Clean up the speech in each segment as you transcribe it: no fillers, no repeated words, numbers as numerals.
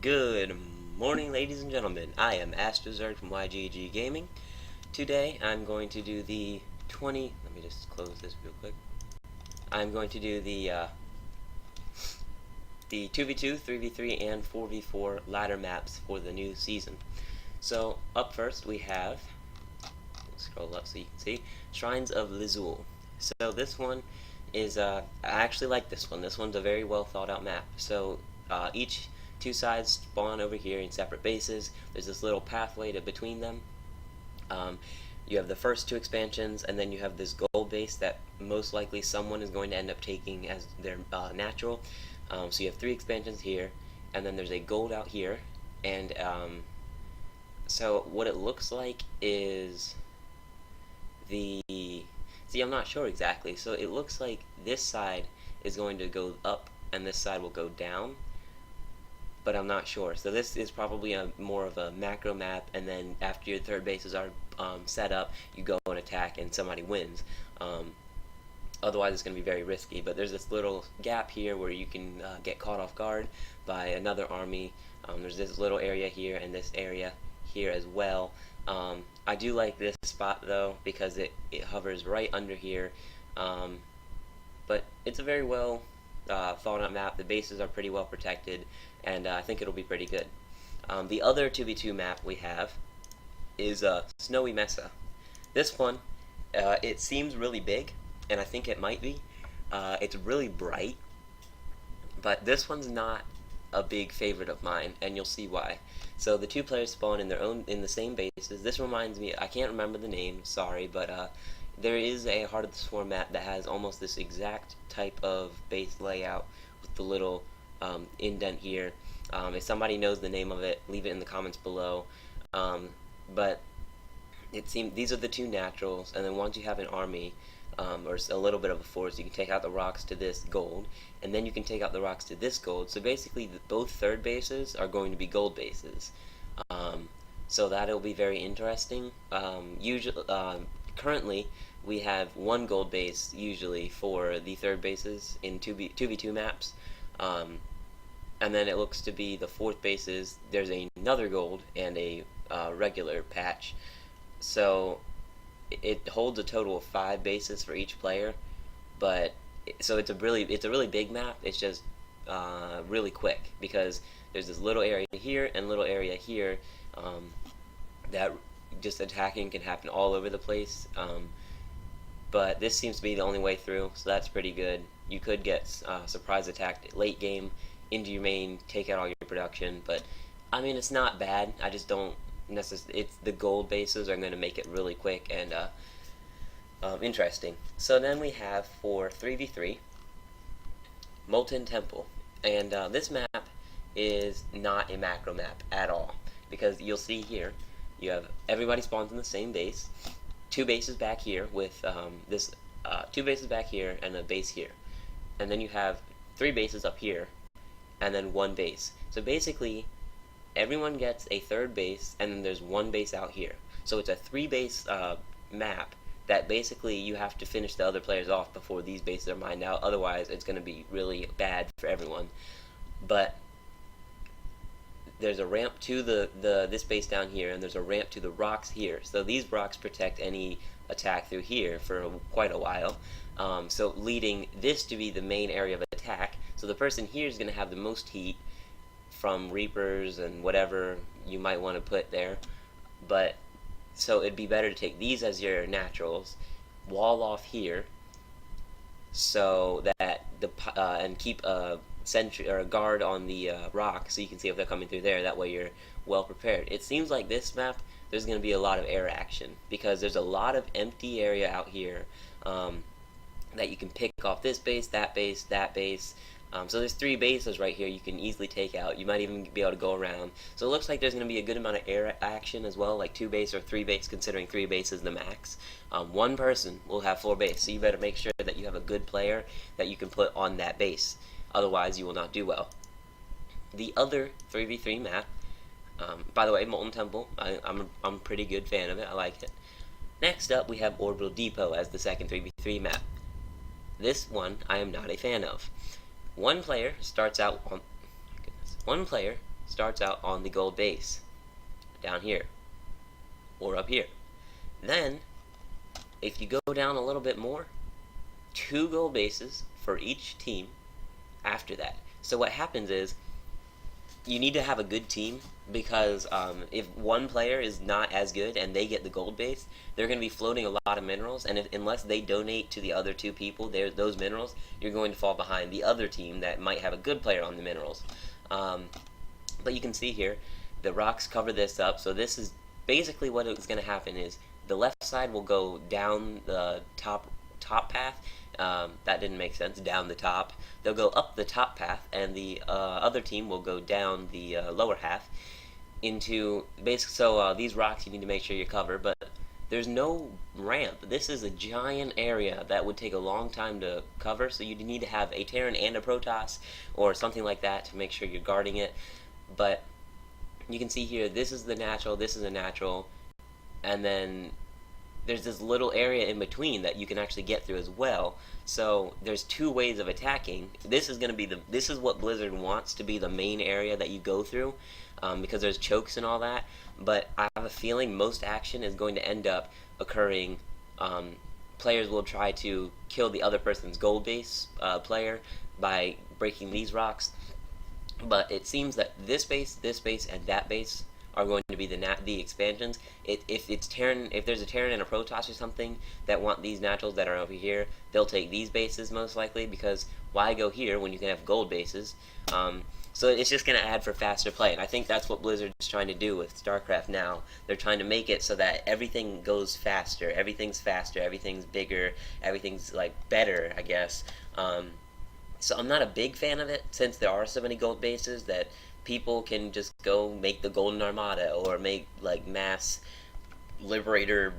Good morning, ladies and gentlemen. I am AstroZerg from YGG Gaming. Today, I'm going to do the 20. Let me just close this real quick. I'm going to do the 2v2, 3v3, and 4v4 ladder maps for the new season. So up first we have. Scroll up so you can see Shrines of Lizul. So this one is I actually like this one. This one's a very well thought out map. So each two sides spawn over here in separate bases. There's this little pathway between them. You have the first two expansions, and then you have this gold base that most likely someone is going to end up taking as their natural. So you have three expansions here, and then there's a gold out here, and so what it looks like is I'm not sure exactly. So it looks like this side is going to go up, and this side will go down, but I'm not sure. So this is probably more of a macro map, and then after your third bases are set up, you go and attack and somebody wins. Otherwise it's going to be very risky, but there's this little gap here where you can get caught off guard by another army. There's this little area here and this area here as well. I do like this spot though because it hovers right under here, but it's a very well thought out map. The bases are pretty well protected, and I think it'll be pretty good. The other 2v2 map we have is Snowy Mesa. This one, it seems really big, and I think it might be. It's really bright, but this one's not a big favorite of mine, and you'll see why. So the two players spawn in the same bases. This reminds me, I can't remember the name, sorry, but there is a Heart of the Swarm map that has almost this exact type of base layout with the little indent here. If somebody knows the name of it, leave it in the comments below. But it seems these are the two naturals, and then once you have an army, or a little bit of a force, you can take out the rocks to this gold, and then you can take out the rocks to this gold. So basically, both third bases are going to be gold bases. So that'll be very interesting. Currently, we have one gold base usually for the third bases in 2v2 maps. And then it looks to be the fourth bases, there's another gold and a regular patch. So it holds a total of 5 bases for each player, but so it's a really big map. It's just really quick because there's this little area here and little area here that just attacking can happen all over the place. But this seems to be the only way through, so that's pretty good. You could get surprise attacked late game into your main, take out all your production, but I mean it's not bad. I just don't necessarily. It's the gold bases are going to make it really quick and interesting. So then we have for 3v3 Molten Temple, and this map is not a macro map at all because you'll see here you have everybody spawns in the same base, two bases back here with two bases back here and a base here, and then you have three bases up here and then one base. So basically everyone gets a third base, and then there's one base out here. So it's a 3-base map that basically you have to finish the other players off before these bases are mined out. Otherwise, it's going to be really bad for everyone. But there's a ramp to this base down here, and there's a ramp to the rocks here. So these rocks protect any attack through here for quite a while. So leading this to be the main area of attack. So the person here is going to have the most heat from Reapers and whatever you might want to put there, but so it'd be better to take these as your naturals, wall off here, so that and keep a sentry or a guard on the rock, so you can see if they're coming through there. That way you're well prepared. It seems like this map there's going to be a lot of air action because there's a lot of empty area out here that you can pick off this base, that base, that base. So there's 3 bases right here you can easily take out. You might even be able to go around. So it looks like there's going to be a good amount of air action as well, like 2 base or 3 base, considering 3 base is the max. One person will have 4 base, so you better make sure that you have a good player that you can put on that base. Otherwise, you will not do well. The other 3v3 map, by the way, Molten Temple, I'm a pretty good fan of it. I like it. Next up, we have Orbital Depot as the second 3v3 map. This one I am not a fan of. One player starts out on. One player starts out on the gold base, down here, or up here. Then, if you go down a little bit more, 2 gold bases for each team after that. So what happens is, you need to have a good team because if one player is not as good and they get the gold base, they're going to be floating a lot of minerals, and unless they donate to the other 2 people those minerals, you're going to fall behind the other team that might have a good player on the minerals. But you can see here, the rocks cover this up, so this is basically what is going to happen is the left side will go down the top path. That didn't make sense. Down the top. They'll go up the top path, and the other team will go down the lower half into basically. So these rocks you need to make sure you cover, but there's no ramp. This is a giant area that would take a long time to cover, so you need to have a Terran and a Protoss or something like that to make sure you're guarding it. But you can see here, this is the natural, this is a natural, and then there's this little area in between that you can actually get through as well. So there's 2 ways of attacking. This is going to be this is what Blizzard wants to be the main area that you go through, because there's chokes and all that. But I have a feeling most action is going to end up occurring. Players will try to kill the other person's gold base player by breaking these rocks. But it seems that this base, and that base are going to be the expansions. If there's a Terran and a Protoss or something that want these naturals that are over here, they'll take these bases most likely, because why go here when you can have gold bases? So it's just going to add for faster play, and I think that's what Blizzard's trying to do with StarCraft now. They're trying to make it so that everything goes faster, everything's bigger, everything's like better, I guess. So I'm not a big fan of it, since there are so many gold bases that people can just go make the Golden Armada or make like mass Liberator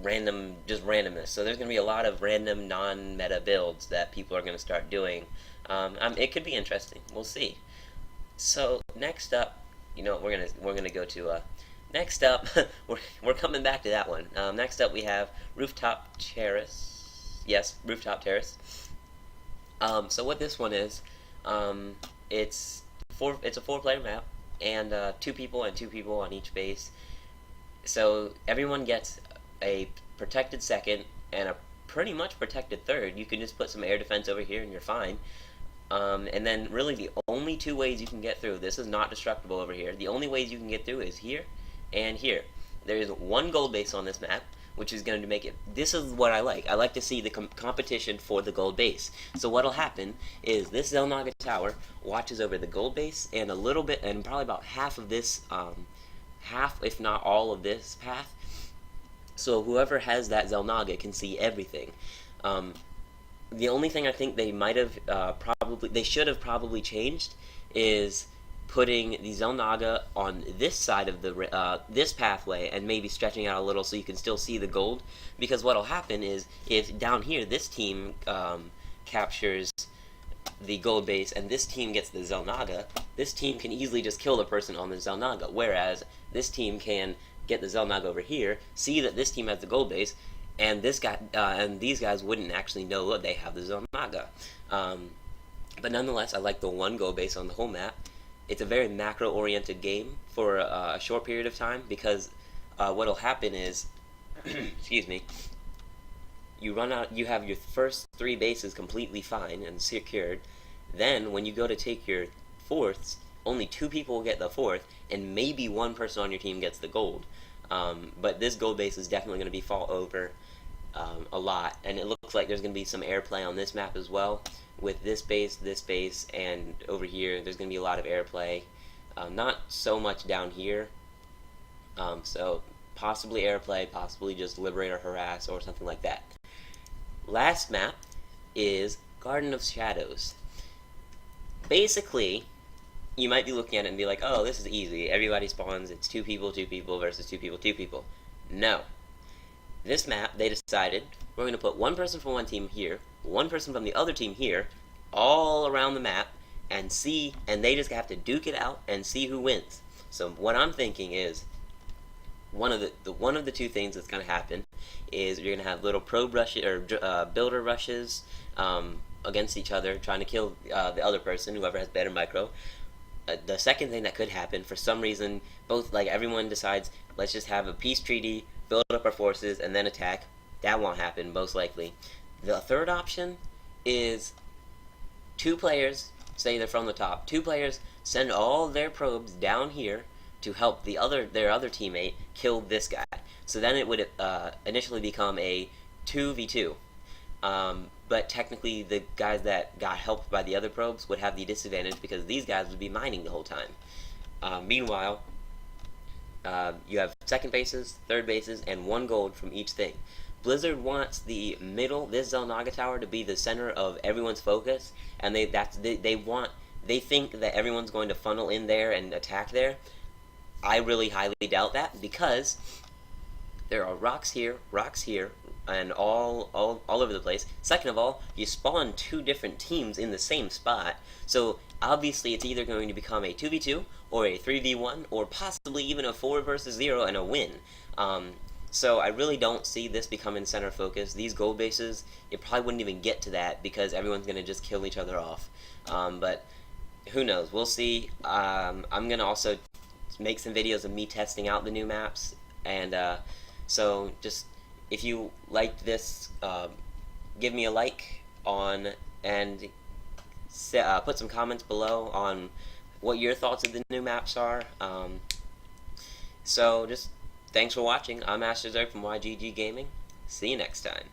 randomness. So there's going to be a lot of random non-meta builds that people are going to start doing. It could be interesting. We'll see. So next up, we're gonna go to next up. we're coming back to that one. Next up we have Rooftop Terrace. Yes, Rooftop Terrace. So what this one is, it's a 4-player map, and 2 people and 2 people on each base. So everyone gets a protected second and a pretty much protected third. You can just put some air defense over here and you're fine. And then really the only 2 ways you can get through, this is not destructible over here, the only ways you can get through is here and here. There is 1 gold base on this map, which is going to make it, this is what I like. I like to see the competition for the gold base. So what'll happen is this Xel'Naga tower watches over the gold base and a little bit, and probably about half of this, half if not all of this path. So whoever has that Xel'Naga can see everything. The only thing I think they might have they should have probably changed is putting the Xel'Naga on this side of the this pathway and maybe stretching out a little so you can still see the gold. Because what'll happen is if down here this team captures the gold base and this team gets the Xel'Naga, this team can easily just kill the person on the Xel'Naga. Whereas this team can get the Xel'Naga over here, see that this team has the gold base, and this guy and these guys wouldn't actually know that they have the Xel'Naga. But nonetheless, I like the 1 gold base on the whole map. It's a very macro-oriented game for a short period of time, because what'll happen is, excuse me, you have your first 3 bases completely fine and secured. Then when you go to take your 4ths, only 2 people will get the 4th, and maybe 1 person on your team gets the gold. But this gold base is definitely going to be fought over a lot, and it looks like there's going to be some airplay on this map as well. With this base, and over here, there's going to be a lot of airplay. Not so much down here. So possibly airplay, possibly just liberate or harass or something like that. Last map is Garden of Shadows. Basically, you might be looking at it and be like, oh, this is easy. Everybody spawns, it's 2 people versus 2 people, 2 people. No. This map, they decided, we're going to put 1 person from one team here, 1 person from the other team here, all around the map, and they just have to duke it out and see who wins. So what I'm thinking is, one of the 2 things that's going to happen is you're going to have little probe rushes, or builder rushes, against each other, trying to kill the other person, whoever has better micro. the second thing that could happen, for some reason, both like everyone decides, let's just have a peace treaty, build up our forces, and then attack. That won't happen, most likely. The third option is two players, say they're from the top, two players send all their probes down here to help their other teammate kill this guy. So then it would initially become a 2v2. But technically, the guys that got helped by the other probes would have the disadvantage because these guys would be mining the whole time. Meanwhile, you have second bases, third bases, and 1 gold from each thing. Blizzard wants the middle, this Xel'Naga Tower, to be the center of everyone's focus, and they think that everyone's going to funnel in there and attack there. I really highly doubt that because there are rocks here, and all over the place. Second of all, you spawn 2 different teams in the same spot, so obviously it's either going to become a 2v2 or a 3v1 or possibly even a 4 versus 0 and a win. So I really don't see this becoming center focus. These gold bases, it probably wouldn't even get to that because everyone's going to just kill each other off. But who knows? We'll see. I'm going to also make some videos of me testing out the new maps. And so just, if you liked this, give me a like and put some comments below on what your thoughts of the new maps are. So just thanks for watching. I'm Master Zerg from YGG Gaming. See you next time.